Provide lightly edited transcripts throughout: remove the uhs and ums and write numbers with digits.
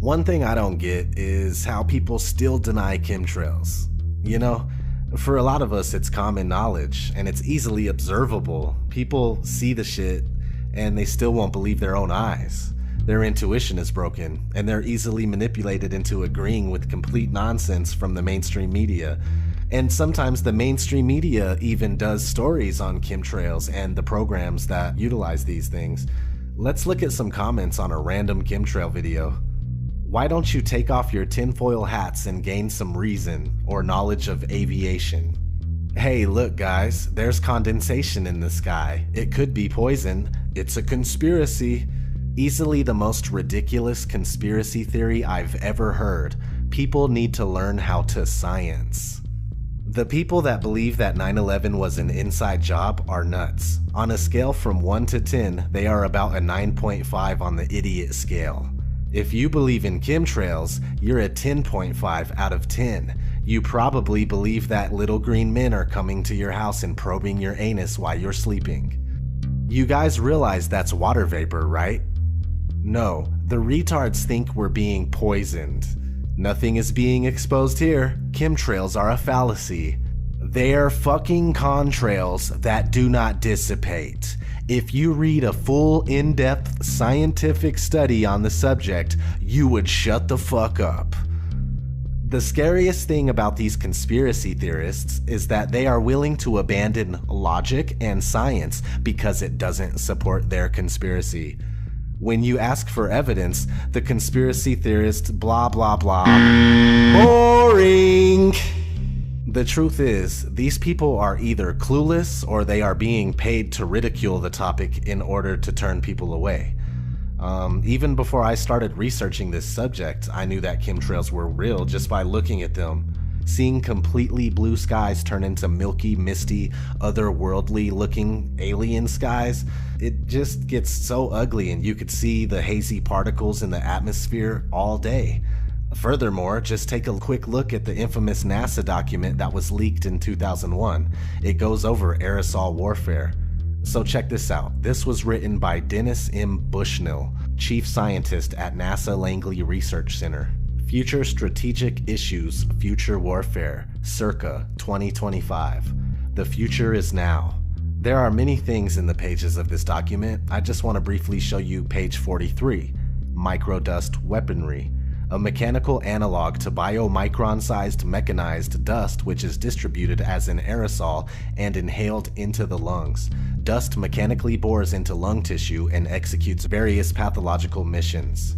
One thing I don't get is how people still deny chemtrails. You know, for a lot of us it's common knowledge and it's easily observable. People see the shit and they still won't believe their own eyes. Their intuition is broken and they're easily manipulated into agreeing with complete nonsense from the mainstream media. And sometimes the mainstream media even does stories on chemtrails and the programs that utilize these things. Let's look at some comments on a random chemtrail video. Why don't you take off your tinfoil hats and gain some reason or knowledge of aviation? Hey, look guys, there's condensation in the sky. It could be poison. It's a conspiracy. Easily the most ridiculous conspiracy theory I've ever heard. People need to learn how to science. The people that believe that 9/11 was an inside job are nuts. On a scale from 1 to 10, they are about a 9.5 on the idiot scale. If you believe in chemtrails, you're a 10.5 out of 10. You probably believe that little green men are coming to your house and probing your anus while you're sleeping. You guys realize that's water vapor, right? No, the retards think we're being poisoned. Nothing is being exposed here. Chemtrails are a fallacy. They are fucking contrails that do not dissipate. If you read a full, in-depth scientific study on the subject, you would shut the fuck up. The scariest thing about these conspiracy theorists is that they are willing to abandon logic and science because it doesn't support their conspiracy. When you ask for evidence, the conspiracy theorists blah blah blah. Boring! The truth is, these people are either clueless or they are being paid to ridicule the topic in order to turn people away. Even before I started researching this subject, I knew that chemtrails were real just by looking at them. Seeing completely blue skies turn into milky, misty, otherworldly looking alien skies, it just gets so ugly and you could see the hazy particles in the atmosphere all day. Furthermore, just take a quick look at the infamous NASA document that was leaked in 2001. It goes over aerosol warfare. So check this out. This was written by Dennis M. Bushnell, Chief Scientist at NASA Langley Research Center. Future Strategic Issues, Future Warfare, circa 2025. The future is now. There are many things in the pages of this document. I just want to briefly show you page 43, Microdust Weaponry. A mechanical analog to biomicron-sized mechanized dust which is distributed as an aerosol and inhaled into the lungs. Dust mechanically bores into lung tissue and executes various pathological missions.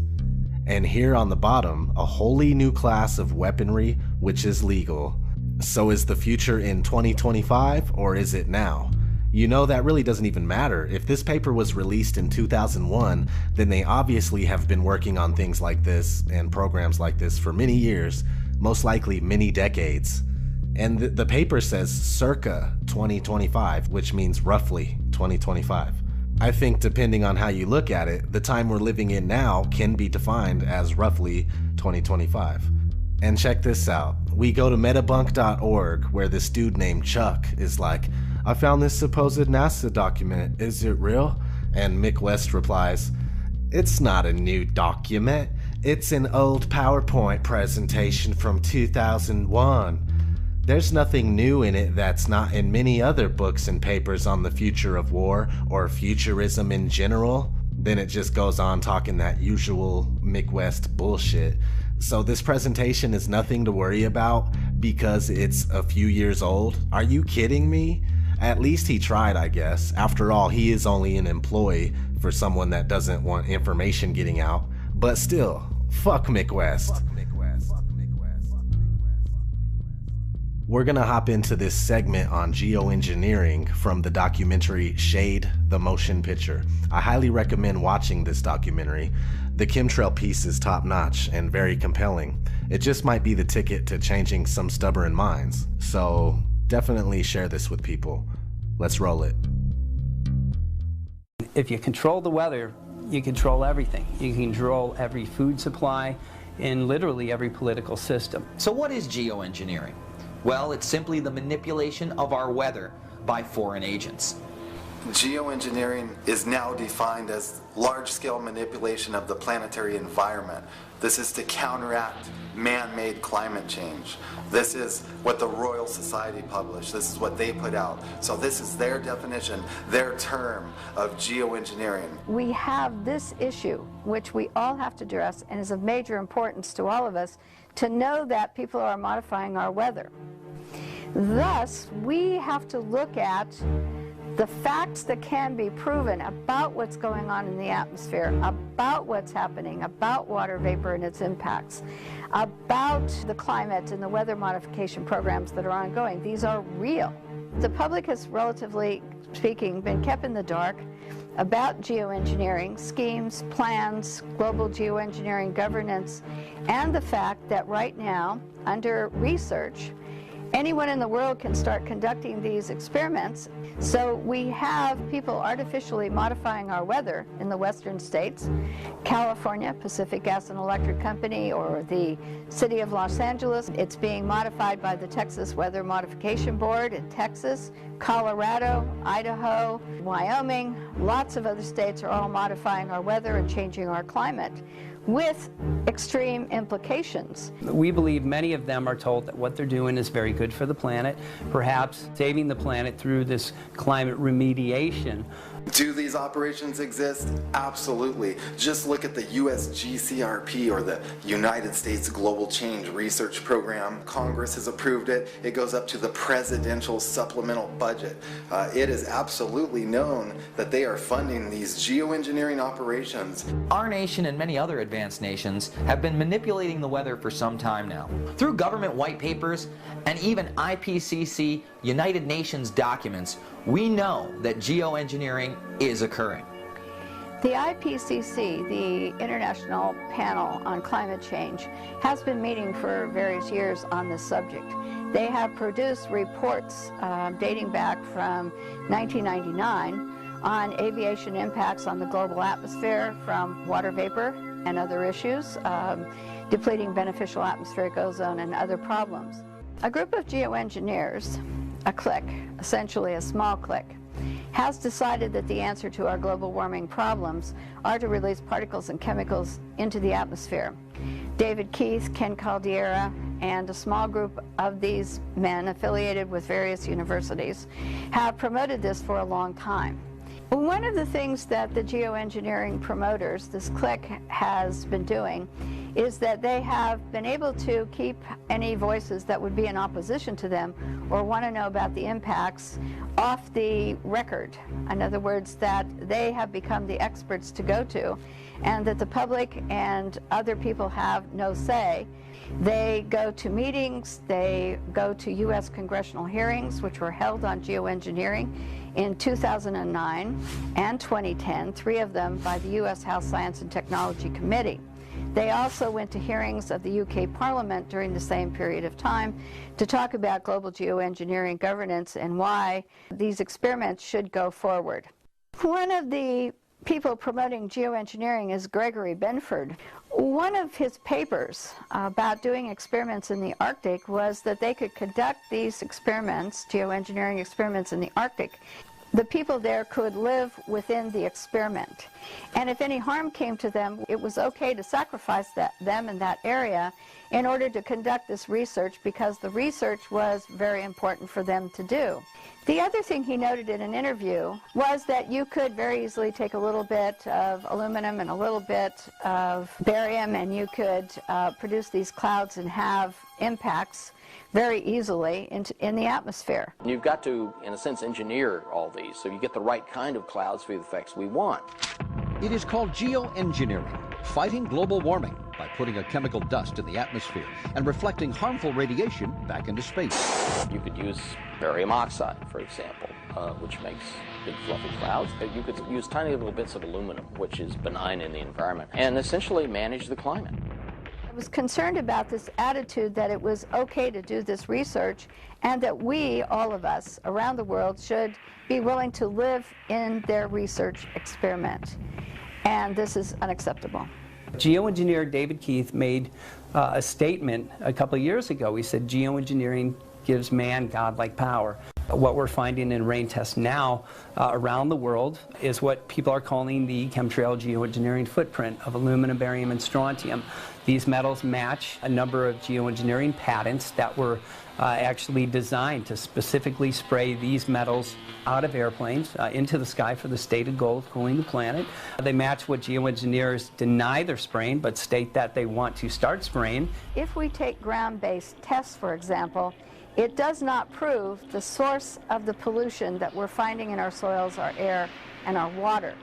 And here on the bottom, a wholly new class of weaponry which is legal. So is the future in 2025 or is it now? You know, that really doesn't even matter. If this paper was released in 2001, then they obviously have been working on things like this and programs like this for many years, most likely many decades. And the paper says circa 2025, which means roughly 2025. I think depending on how you look at it, the time we're living in now can be defined as roughly 2025. And check this out. We go to metabunk.org where this dude named Chuck is like, I found this supposed NASA document, is it real? And Mick West replies, it's not a new document, it's an old PowerPoint presentation from 2001. There's nothing new in it that's not in many other books and papers on the future of war or futurism in general. Then it just goes on talking that usual Mick West bullshit. So this presentation is nothing to worry about because it's a few years old? Are you kidding me? At least he tried, I guess. After all, he is only an employee for someone that doesn't want information getting out. But still, fuck Mick West. We're gonna hop into this segment on geoengineering from the documentary Shade, the Motion Picture. I highly recommend watching this documentary. The chemtrail piece is top notch and very compelling. It just might be the ticket to changing some stubborn minds. So definitely share this with people. Let's roll it. If you control the weather, you control everything. You control every food supply and literally every political system. So what is geoengineering? Well, it's simply the manipulation of our weather by foreign agents. Geoengineering is now defined as large-scale manipulation of the planetary environment. This is to counteract man-made climate change. This is what the Royal Society published. This is what they put out. So this is their definition, their term of geoengineering. We have this issue, which we all have to address and is of major importance to all of us, to know that people are modifying our weather. Thus, we have to look at the facts that can be proven about what's going on in the atmosphere, about what's happening, about water vapor and its impacts, about the climate and the weather modification programs that are ongoing. These are real. The public has, relatively speaking, been kept in the dark about geoengineering, schemes, plans, global geoengineering governance, and the fact that right now, under research, anyone in the world can start conducting these experiments. So we have people artificially modifying our weather in the western states. California, Pacific Gas and Electric Company, or the city of Los Angeles. It's being modified by the Texas Weather Modification Board in Texas. Colorado, Idaho, Wyoming, lots of other states are all modifying our weather and changing our climate, with extreme implications. We believe many of them are told that what they're doing is very good for the planet, perhaps saving the planet through this climate remediation. Do these operations exist? Absolutely. Just look at the USGCRP, or the United States Global Change Research Program. Congress has approved it. It goes up to the presidential supplemental budget. It is absolutely known that they are funding these geoengineering operations. Our nation and many other advanced nations have been manipulating the weather for some time now. Through government white papers and even IPCC United Nations documents, we know that geoengineering is occurring. The IPCC, the International Panel on Climate Change, has been meeting for various years on this subject. They have produced reports dating back from 1999 on aviation impacts on the global atmosphere from water vapor and other issues, depleting beneficial atmospheric ozone and other problems. A group of geoengineers, a clique, essentially a small clique, has decided that the answer to our global warming problems are to release particles and chemicals into the atmosphere. David Keith, Ken Caldeira, and a small group of these men affiliated with various universities have promoted this for a long time. One of the things that the geoengineering promoters, this clique, has been doing is that they have been able to keep any voices that would be in opposition to them or want to know about the impacts off the record. In other words, that they have become the experts to go to, and that the public and other people have no say. They go to meetings, they go to U.S. congressional hearings, which were held on geoengineering in 2009 and 2010, 3 of them by the U.S. House Science and Technology Committee. They also went to hearings of the UK Parliament during the same period of time to talk about global geoengineering governance and why these experiments should go forward. One of the people promoting geoengineering is Gregory Benford. One of his papers about doing experiments in the Arctic was that they could conduct these experiments, geoengineering experiments in the Arctic. The people there could live within the experiment. And if any harm came to them, it was okay to sacrifice them in that area in order to conduct this research, because the research was very important for them to do. The other thing he noted in an interview was that you could very easily take a little bit of aluminum and a little bit of barium, and you could produce these clouds and have impacts very easily in the atmosphere. You've got to, in a sense, engineer all these so you get the right kind of clouds for the effects we want. It is called geoengineering, fighting global warming by putting a chemical dust in the atmosphere and reflecting harmful radiation back into space. You could use barium oxide, for example, which makes big fluffy clouds. You could use tiny little bits of aluminum, which is benign in the environment, and essentially manage the climate. I was concerned about this attitude that it was okay to do this research, and that we, all of us around the world, should be willing to live in their research experiment. And this is unacceptable. Geoengineer David Keith made a statement a couple of years ago. He said geoengineering gives man godlike power. What we're finding in rain tests now around the world is what people are calling the chemtrail geoengineering footprint of aluminum, barium, and strontium. These metals match a number of geoengineering patents that were actually designed to specifically spray these metals out of airplanes into the sky for the stated goal of cooling the planet. They match what geoengineers deny they're spraying but state that they want to start spraying. If we take ground-based tests, for example, it does not prove the source of the pollution that we're finding in our soils, our air, and our water.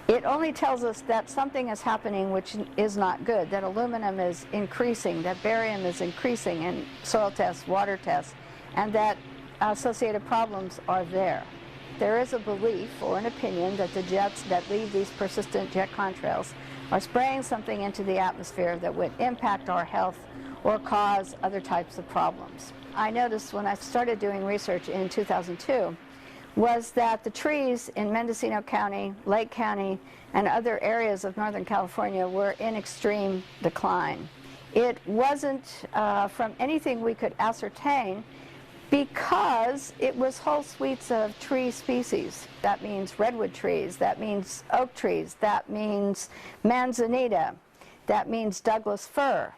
It only tells us that something is happening which is not good, that aluminum is increasing, that barium is increasing in soil tests, water tests, and that associated problems are there. There is a belief or an opinion that the jets that leave these persistent jet contrails are spraying something into the atmosphere that would impact our health or cause other types of problems. I noticed when I started doing research in 2002 was that the trees in Mendocino County, Lake County, and other areas of Northern California were in extreme decline. It wasn't from anything we could ascertain because it was whole suites of tree species. That means redwood trees, that means oak trees, that means manzanita, that means Douglas fir.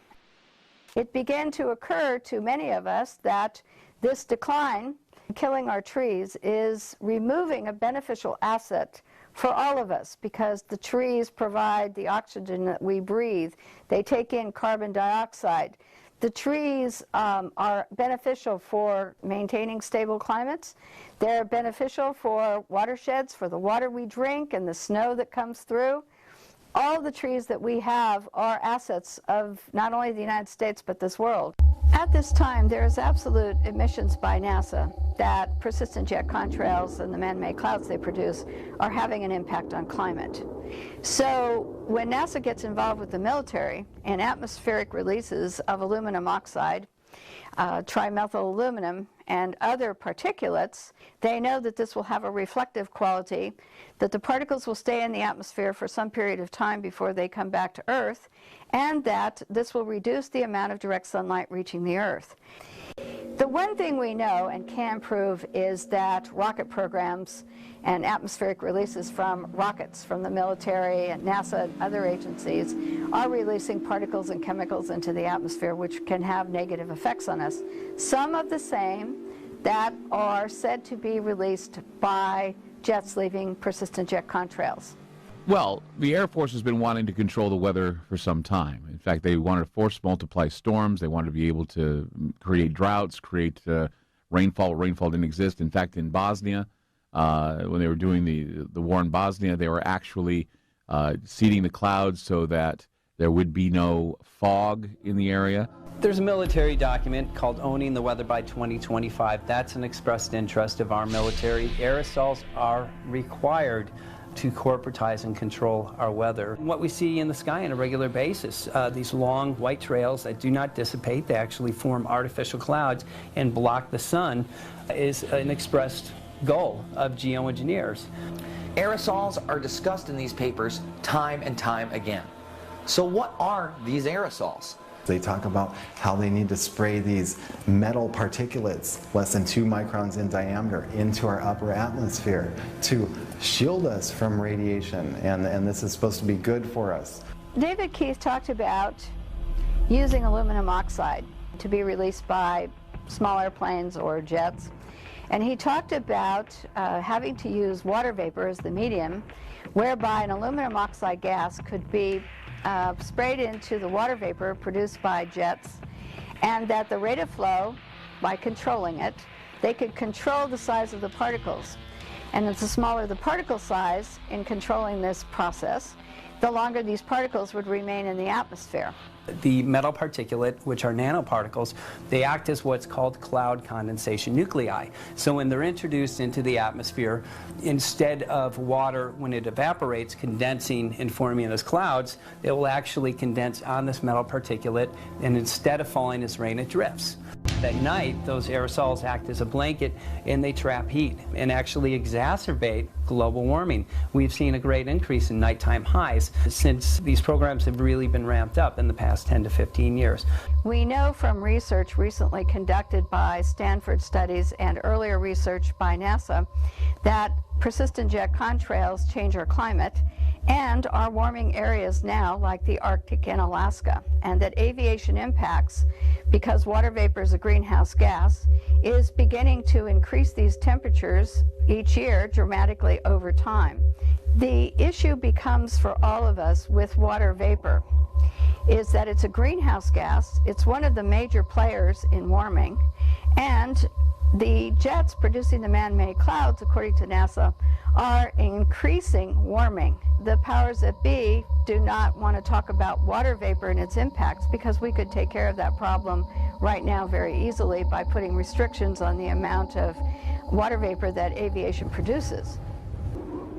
It began to occur to many of us that this decline, killing our trees, is removing a beneficial asset for all of us because the trees provide the oxygen that we breathe. They take in carbon dioxide. The trees are beneficial for maintaining stable climates. They're beneficial for watersheds, for the water we drink and the snow that comes through. All the trees that we have are assets of not only the United States but this world. At this time, there is absolute admissions by NASA that persistent jet contrails and the man-made clouds they produce are having an impact on climate. So when NASA gets involved with the military in atmospheric releases of aluminum oxide, trimethyl aluminum, and other particulates, they know that this will have a reflective quality, that the particles will stay in the atmosphere for some period of time before they come back to Earth, and that this will reduce the amount of direct sunlight reaching the Earth. The one thing we know and can prove is that rocket programs and atmospheric releases from rockets from the military and NASA and other agencies are releasing particles and chemicals into the atmosphere which can have negative effects on us. Some of the same that are said to be released by jets leaving persistent jet contrails. Well, the Air Force has been wanting to control the weather for some time. In fact, they wanted to force multiply storms. They wanted to be able to create droughts, create rainfall. Rainfall didn't exist. In fact, in Bosnia, when they were doing the war in Bosnia, they were actually seeding the clouds so that there would be no fog in the area. There's a military document called Owning the Weather by 2025. That's an expressed interest of our military. Aerosols are required to corporatize and control our weather. What we see in the sky on a regular basis, these long white trails that do not dissipate, they actually form artificial clouds and block the sun, is an expressed goal of geoengineers. Aerosols are discussed in these papers time and time again. So what are these aerosols? They talk about how they need to spray these metal particulates less than 2 microns in diameter into our upper atmosphere to shield us from radiation, and this is supposed to be good for us. David Keith talked about using aluminum oxide to be released by small airplanes or jets, and he talked about having to use water vapor as the medium, whereby an aluminum oxide gas could be sprayed into the water vapor produced by jets, and that the rate of flow, by controlling it, they could control the size of the particles. And the smaller the particle size in controlling this process, the longer these particles would remain in the atmosphere. The metal particulate, which are nanoparticles, they act as what's called cloud condensation nuclei. So when they're introduced into the atmosphere, instead of water, when it evaporates, condensing and forming as clouds, it will actually condense on this metal particulate, and instead of falling as rain, it drifts. At night, those aerosols act as a blanket and they trap heat and actually exacerbate global warming. We've seen a great increase in nighttime highs since these programs have really been ramped up in the past 10 to 15 years. We know from research recently conducted by Stanford Studies and earlier research by NASA that persistent jet contrails change our climate and are warming areas now like the Arctic and Alaska, and that aviation impacts, because water vapor is a greenhouse gas, is beginning to increase these temperatures each year dramatically over time. The issue becomes for all of us with water vapor is that it's a greenhouse gas, it's one of the major players in warming, and the jets producing the man-made clouds, according to NASA, are increasing warming. The powers that be do not want to talk about water vapor and its impacts because we could take care of that problem right now very easily by putting restrictions on the amount of water vapor that aviation produces.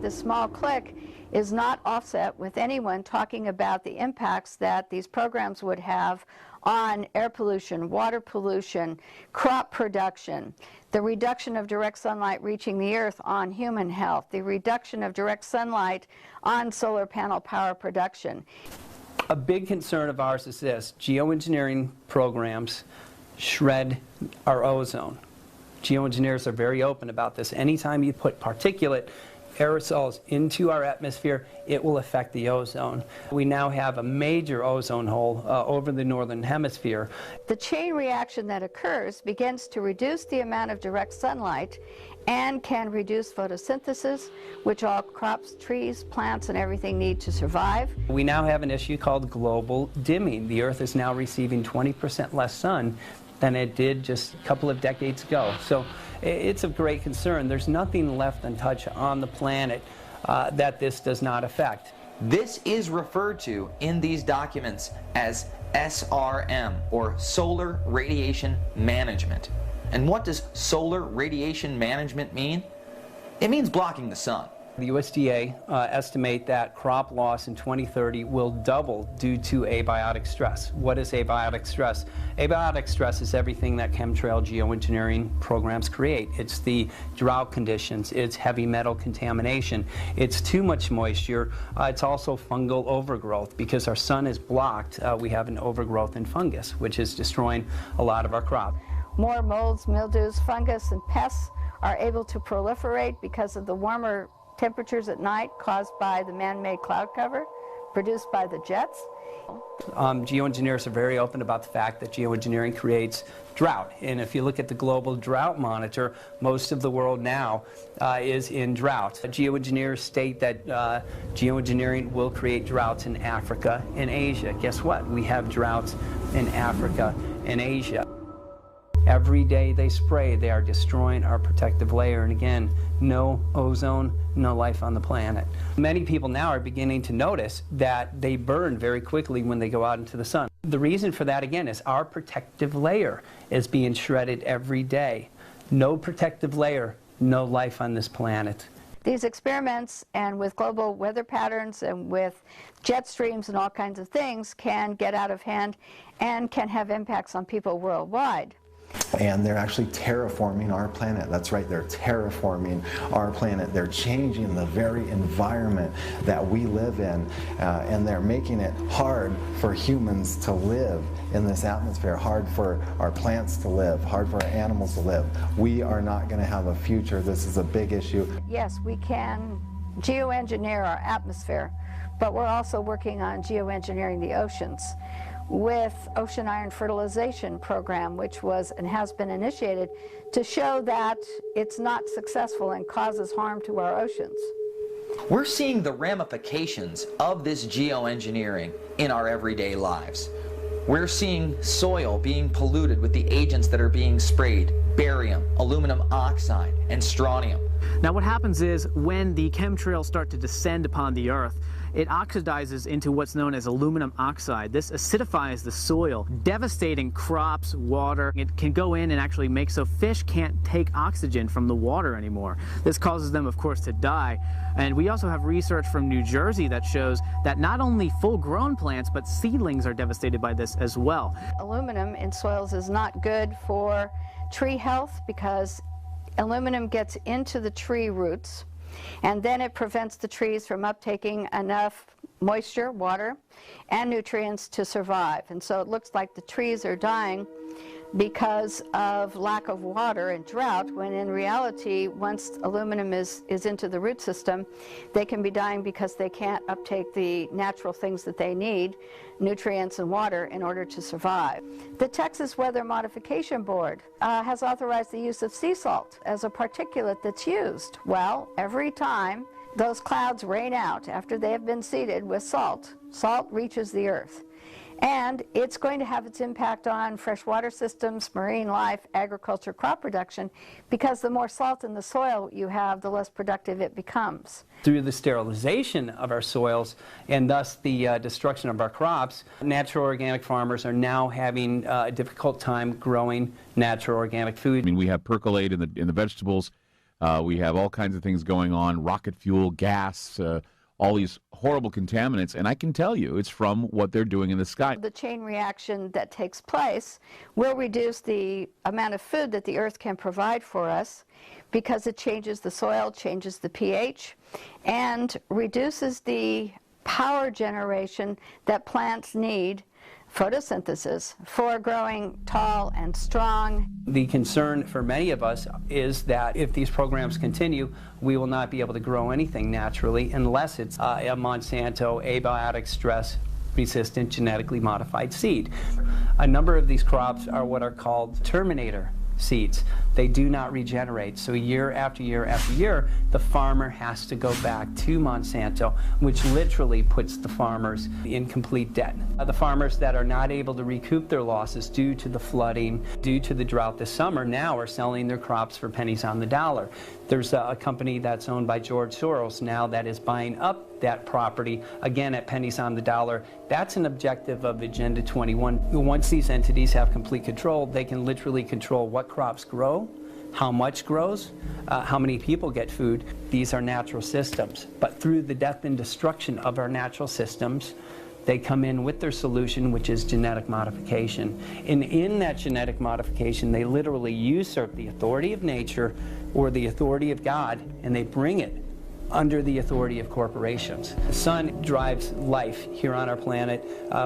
This small click is not offset with anyone talking about the impacts that these programs would have on air pollution, water pollution, crop production, the reduction of direct sunlight reaching the earth on human health, the reduction of direct sunlight on solar panel power production. A big concern of ours is this: geoengineering programs shred our ozone. Geoengineers are very open about this. Anytime you put particulate aerosols into our atmosphere, it will affect the ozone. We now have a major ozone hole over the northern hemisphere. The chain reaction that occurs begins to reduce the amount of direct sunlight and can reduce photosynthesis, which all crops, trees, plants, and everything need to survive. We now have an issue called global dimming. The Earth is now receiving 20% less sun than it did just a couple of decades ago. So it's of great concern. There's nothing left untouched on the planet that this does not affect. This is referred to in these documents as SRM, or Solar Radiation Management. And what does solar radiation management mean? It means blocking the sun. The USDA estimate that crop loss in 2030 will double due to abiotic stress. What is abiotic stress? Abiotic stress is everything that chemtrail geoengineering programs create. It's the drought conditions, it's heavy metal contamination, it's too much moisture, it's also fungal overgrowth. Because our sun is blocked, we have an overgrowth in fungus, which is destroying a lot of our crop. More molds, mildews, fungus, and pests are able to proliferate because of the warmer temperatures at night caused by the man-made cloud cover produced by the jets. Geoengineers are very open about the fact that geoengineering creates drought. And if you look at the global drought monitor, most of the world now is in drought. Geoengineers state that geoengineering will create droughts in Africa and Asia. Guess what? We have droughts in Africa and Asia. Every day they spray, they are destroying our protective layer. And again, no ozone, no life on the planet. Many people now are beginning to notice that they burn very quickly when they go out into the sun. The reason for that, again, is our protective layer is being shredded every day. No protective layer, no life on this planet. These experiments, and with global weather patterns and with jet streams and all kinds of things, can get out of hand and can have impacts on people worldwide. And they're actually terraforming our planet. That's right, they're terraforming our planet. They're changing the very environment that we live in, and they're making it hard for humans to live in this atmosphere, hard for our plants to live, hard for our animals to live. We are not going to have a future. This is a big issue. Yes, we can geoengineer our atmosphere, but we're also working on geoengineering the oceans with ocean iron fertilization program, which was and has been initiated to show that it's not successful and causes harm to our oceans. We're seeing the ramifications of this geoengineering in our everyday lives. We're seeing soil being polluted with the agents that are being sprayed: barium, aluminum oxide, and strontium. Now what happens is when the chemtrails start to descend upon the Earth, it oxidizes into what's known as aluminum oxide. This acidifies the soil, devastating crops, water. It can go in and actually make so fish can't take oxygen from the water anymore. This causes them, of course, to die. And we also have research from New Jersey that shows that not only full-grown plants, but seedlings are devastated by this as well. Aluminum in soils is not good for tree health because aluminum gets into the tree roots, and then it prevents the trees from uptaking enough moisture, water, and nutrients to survive. And so it looks like the trees are dying because of lack of water and drought, when in reality, once aluminum is into the root system, they can be dying because they can't uptake the natural things that they need, nutrients and water, in order to survive. The Texas Weather Modification Board has authorized the use of sea salt as a particulate that's used. Well, every time those clouds rain out after they have been seeded with salt, salt reaches the earth. And it's going to have its impact on freshwater systems, marine life, agriculture, crop production, because the more salt in the soil you have, the less productive it becomes. Through the sterilization of our soils and thus the destruction of our crops, natural organic farmers are now having a difficult time growing natural organic food. I mean, we have percolate in the vegetables. We have all kinds of things going on, rocket fuel, gas, all these horrible contaminants, and I can tell you it's from what they're doing in the sky. The chain reaction that takes place will reduce the amount of food that the earth can provide for us because it changes the soil, changes the pH, and reduces the power generation that plants need, photosynthesis, for growing tall and strong. The concern for many of us is that if these programs continue, we will not be able to grow anything naturally unless it's a Monsanto abiotic stress resistant genetically modified seed. A number of these crops are what are called terminator seeds. They do not regenerate. So year after year after year, the farmer has to go back to Monsanto, which literally puts the farmers in complete debt. The farmers that are not able to recoup their losses due to the flooding, due to the drought this summer, now are selling their crops for pennies on the dollar. There's a company that's owned by George Soros now that is buying up that property, again at pennies on the dollar. That's an objective of Agenda 21. Once these entities have complete control, they can literally control what crops grow, how much grows, how many people get food. These are natural systems. But through the death and destruction of our natural systems, they come in with their solution, which is genetic modification. And in that genetic modification, they literally usurp the authority of nature or the authority of God, and they bring it under the authority of corporations. The sun drives life here on our planet.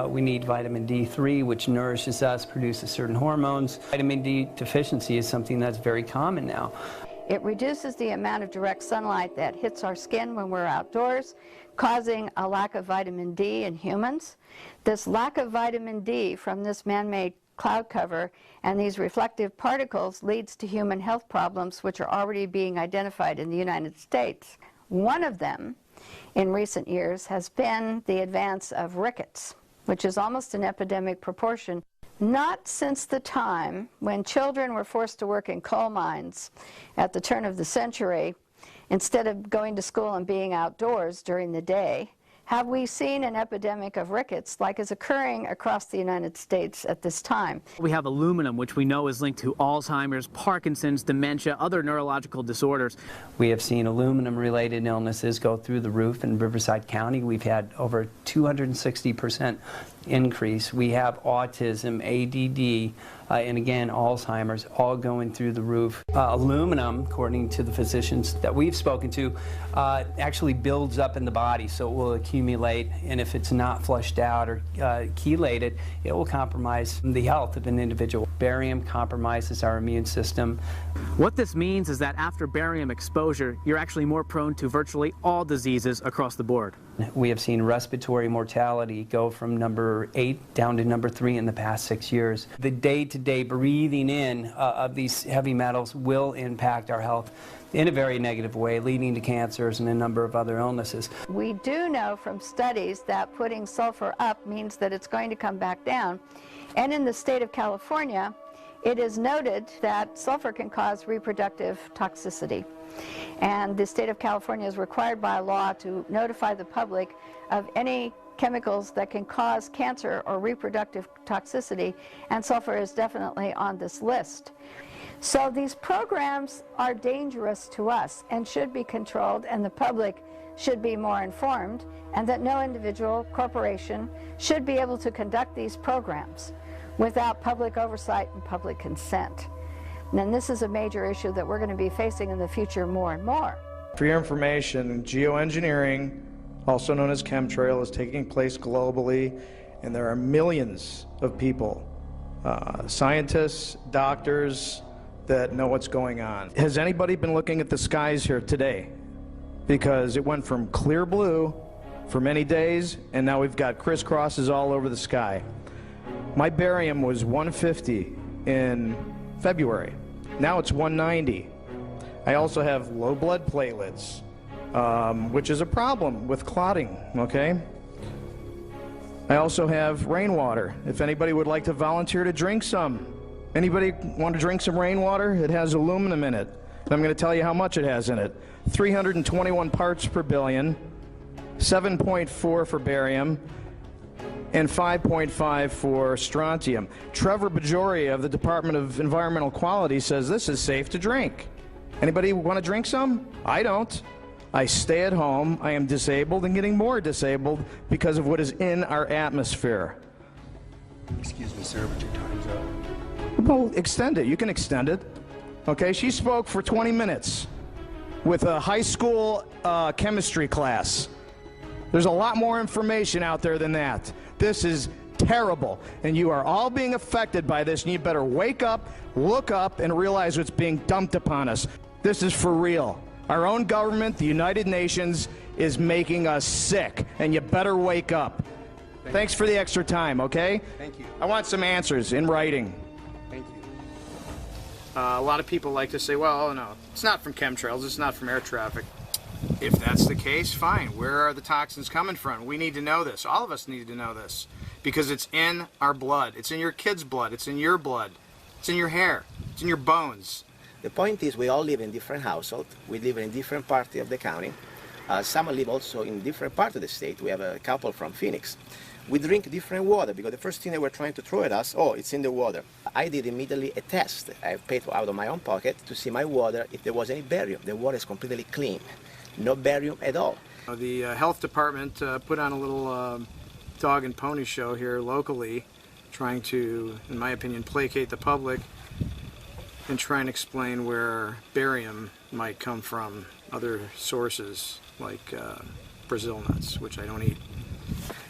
We need vitamin D3, which nourishes us, produces certain hormones. Vitamin D deficiency is something that's very common now. It reduces the amount of direct sunlight that hits our skin when we're outdoors, causing a lack of vitamin D in humans. This lack of vitamin D from this man-made cloud cover and these reflective particles leads to human health problems, which are already being identified in the United States. One of them, in recent years, has been the advance of rickets, which is almost an epidemic proportion. Not since the time when children were forced to work in coal mines at the turn of the century, instead of going to school and being outdoors during the day, have we seen an epidemic of rickets like is occurring across the United States at this time. We have aluminum, which we know is linked to Alzheimer's, Parkinson's, dementia, other neurological disorders. We have seen aluminum-related illnesses go through the roof in Riverside County. We've had over 260% increase. We have autism, ADD, and again, Alzheimer's, all going through the roof. Aluminum, according to the physicians that we've spoken to, actually builds up in the body, so it will accumulate, and if it's not flushed out or chelated, it will compromise the health of an individual. Barium compromises our immune system. What this means is that after barium exposure, you're actually more prone to virtually all diseases across the board. We have seen respiratory mortality go from number 8 down to number 3 in the past 6 years. The day-to-day breathing in of these heavy metals will impact our health in a very negative way, leading to cancers and a number of other illnesses. We do know from studies that putting sulfur up means that it's going to come back down. And in the state of California, it is noted that sulfur can cause reproductive toxicity. And the state of California is required by law to notify the public of any chemicals that can cause cancer or reproductive toxicity, and sulfur is definitely on this list. So these programs are dangerous to us and should be controlled, and the public should be more informed, and that no individual corporation should be able to conduct these programs without public oversight and public consent. And this is a major issue that we're going to be facing in the future more and more. For your information, geoengineering, also known as chemtrail, is taking place globally, and there are millions of people, scientists, doctors, that know what's going on. Has anybody been looking at the skies here today? Because it went from clear blue for many days, and now we've got crisscrosses all over the sky. My barium was 150 in February. Now it's 190. I also have low blood platelets, which is a problem with clotting, okay? I also have rainwater. If anybody would like to volunteer to drink some. Anybody want to drink some rainwater? It has aluminum in it. And I'm going to tell you how much it has in it. 321 parts per billion, 7.4 for barium, and 5.5 for strontium. Trevor Bajori of the Department of Environmental Quality says this is safe to drink. Anybody want to drink some? I don't. I stay at home. I am disabled and getting more disabled because of what is in our atmosphere. Excuse me, sir, but your time's up. Well, extend it. You can extend it. Okay, she spoke for 20 minutes with a high school chemistry class. There's a lot more information out there than that. This is terrible, and you are all being affected by this, and you better wake up, look up, and realize what's being dumped upon us. This is for real. Our own government, the United Nations, is making us sick, and you better wake up. Thanks for the extra time, okay? Thank you. I want some answers in writing. Thank you. A lot of people like to say, well, no, it's not from chemtrails, it's not from air traffic. If that's the case, fine. Where are the toxins coming from? We need to know this. All of us need to know this because it's in our blood. It's in your kid's blood. It's in your blood. It's in your hair. It's in your bones. The point is we all live in different households. We live in different parts of the county. Some live also in different parts of the state. We have a couple from Phoenix. We drink different water because the first thing they were trying to throw at us, oh, it's in the water. I did immediately a test. I paid out of my own pocket to see my water if there was any barium. The water is completely clean. No barium at all. The health department put on a little dog and pony show here locally, trying to, in my opinion, placate the public and try and explain where barium might come from, other sources like Brazil nuts, which I don't eat.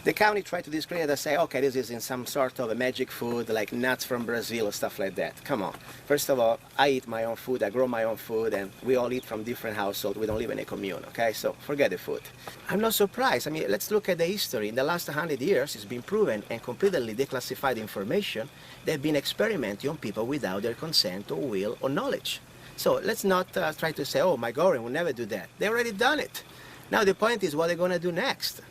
The county tried to discredit us, say, okay, this is in some sort of a magic food, like nuts from Brazil or stuff like that. Come on. First of all, I eat my own food, I grow my own food, and we all eat from different households. We don't live in a commune, okay? So forget the food. I'm not surprised. I mean, let's look at the history. In the last 100 years, it's been proven and completely declassified information. They've been experimenting on people without their consent or will or knowledge. So let's not try to say, oh, my government will never do that. They already done it. Now the point is what they're going to do next.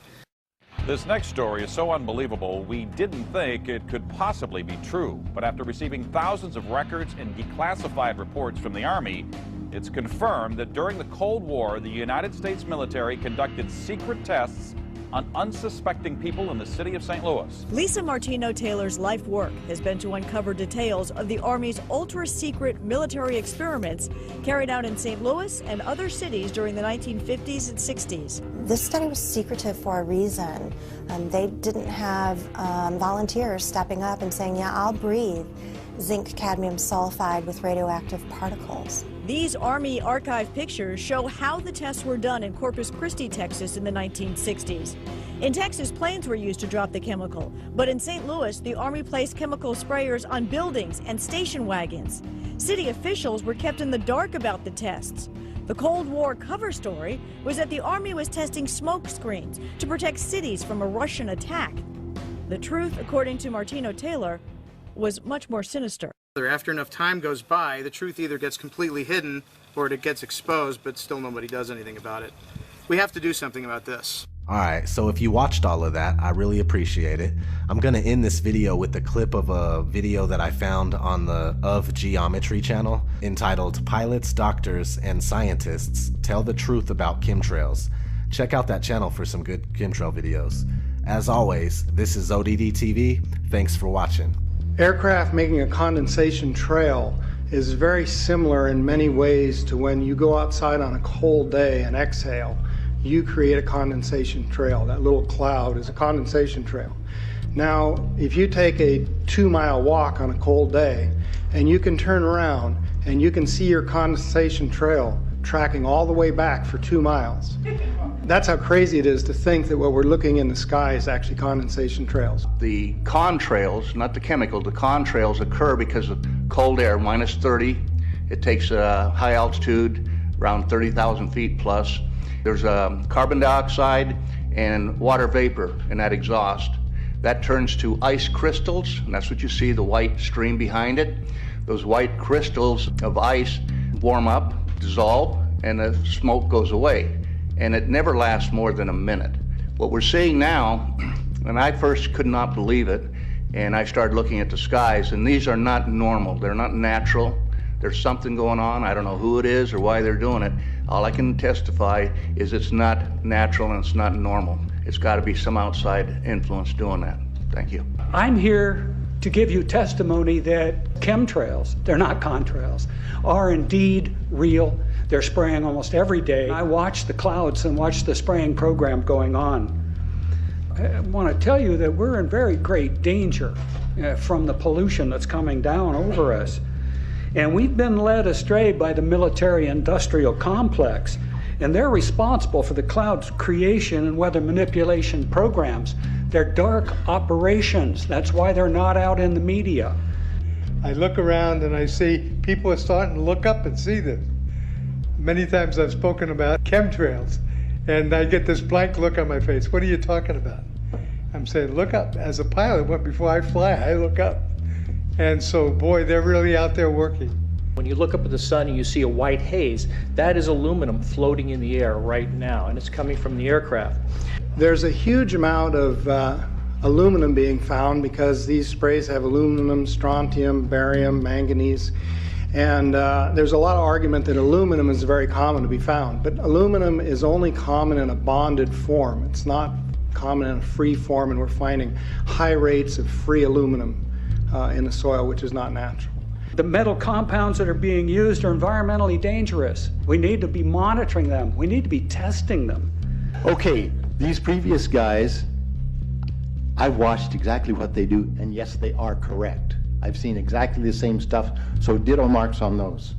This next story is so unbelievable, we didn't think it could possibly be true. But after receiving thousands of records and declassified reports from the Army, it's confirmed that during the Cold War, the United States military conducted secret tests on unsuspecting people in the city of St. Louis. Lisa Martino Taylor's life work has been to uncover details of the Army's ultra-secret military experiments carried out in St. Louis and other cities during the 1950s and 60s. This study was secretive for a reason. They didn't have volunteers stepping up and saying, yeah, I'll breathe zinc cadmium sulfide with radioactive particles. These Army archive pictures show how the tests were done in Corpus Christi, Texas in the 1960s. In Texas, planes were used to drop the chemical, but in St. Louis, the Army placed chemical sprayers on buildings and station wagons. City officials were kept in the dark about the tests. The Cold War cover story was that the Army was testing smoke screens to protect cities from a Russian attack. The truth, according to Martino Taylor, was much more sinister. After enough time goes by, the truth either gets completely hidden or it gets exposed, but still nobody does anything about it. We have to do something about this. Alright, so if you watched all of that, I really appreciate it. I'm gonna end this video with a clip of a video that I found on the Of Geometry channel entitled Pilots, Doctors, and Scientists Tell the Truth About Chemtrails. Check out that channel for some good chemtrail videos. As always, this is ODD TV. Thanks for watching. Aircraft making a condensation trail is very similar in many ways to when you go outside on a cold day and exhale. You create a condensation trail. That little cloud is a condensation trail. Now, if you take a 2-mile walk on a cold day and you can turn around and you can see your condensation trail tracking all the way back for 2 miles. That's how crazy it is to think that what we're looking in the sky is actually condensation trails. The contrails, not the chemical, the contrails occur because of cold air, minus 30. It takes high altitude, around 30,000 feet plus. There's carbon dioxide and water vapor in that exhaust. That turns to ice crystals, and that's what you see, the white stream behind it. Those white crystals of ice warm up, dissolve, and the smoke goes away. And it never lasts more than a minute. What we're seeing now, and I first could not believe it, and I started looking at the skies, and these are not normal, they're not natural. There's something going on. I don't know who it is or why they're doing it. All I can testify is it's not natural and it's not normal. It's got to be some outside influence doing that. Thank you. I'm here to give you testimony that chemtrails, they're not contrails, are indeed real. They're spraying almost every day. I watch the clouds and watch the spraying program going on. I want to tell you that we're in very great danger from the pollution that's coming down over us. And we've been led astray by the military-industrial complex, and they're responsible for the cloud's creation and weather manipulation programs. They're dark operations. That's why they're not out in the media. I look around and I see people are starting to look up and see this. Many times I've spoken about chemtrails, and I get this blank look on my face. What are you talking about? I'm saying, look up. As a pilot, before I fly, I look up. And so, boy, they're really out there working. When you look up at the sun and you see a white haze, that is aluminum floating in the air right now, and it's coming from the aircraft. There's a huge amount of aluminum being found because these sprays have aluminum, strontium, barium, manganese. And there's a lot of argument that aluminum is very common to be found, but aluminum is only common in a bonded form. It's not common in a free form, and we're finding high rates of free aluminum in the soil, which is not natural. The metal compounds that are being used are environmentally dangerous. We need to be monitoring them. We need to be testing them. Okay, these previous guys, I've watched exactly what they do, and yes, they are correct. I've seen exactly the same stuff, so ditto marks on those.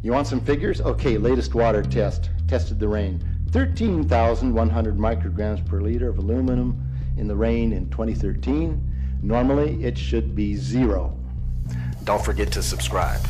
You want some figures? Okay, latest water test, tested the rain. 13,100 micrograms per liter of aluminum in the rain in 2013. Normally, it should be 0. Don't forget to subscribe.